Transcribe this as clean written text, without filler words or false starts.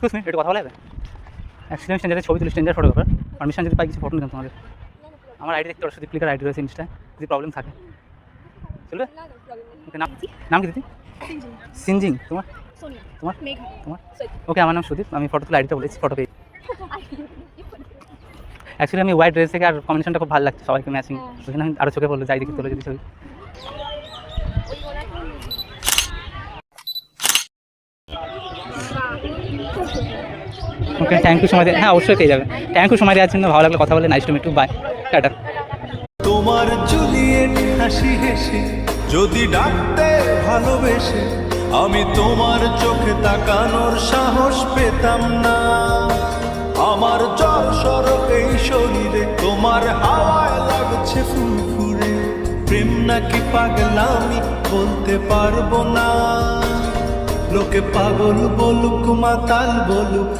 Excuse me, একটু কথা বলা যাবে? অ্যাক্সিডেন্ট স্ট্যান্ডার্ডে ছবি তুলি, স্ট্যান্ডার্ড ফটোগ্রাফার, পারমিশন যদি পাই কিছু ফটো নিতাম তোমাদের। আমার আইডি দেখতে পারো, সুদীপ ক্লিকার আইডি রয়েছে ইনস্টা, যদি প্রবলেম থাকে চলবে? ওকে, নাম নাম কি দিদি? সিনজিং। তোমার তোমার তোমার ওকে, আমার নাম সুদীপ, আমি ফটো তুলে আইডিটা বলেছি, ফটো পেয়ে। অ্যাকচুয়ালি আমি হোয়াইট ড্রেস থেকে আর কম্বিনেশনটা খুব ভালো লাগছে, সবাইকে ম্যাচিং, ওইখানে আমি আরও চোখে পড়লো, যাই দেখি তোলো যদি ছবি। ওকে, থ্যাংক ইউ সময় দিয়ে, হ্যাঁ অবশ্যই পেয়ে যাবে। থ্যাংক ইউ সময় দেওয়ার জন্য, ভালো লাগলো কথা বলে, nice to meet you, bye, tata. তোমার জুলিয়েট হাসি হেসে যদি ডাকতে ভালোবেসে আমি তোমার চোখে তাকানোর সাহস পেতাম না। আমার জ্বর সর এই শরীরে তোমার হাওয়ায় লাগছে ফুরফুরে। প্রেম নাকি পাগলামি বলতে পারবো না, লোকে পাগল বলুক মাতাল বলুক।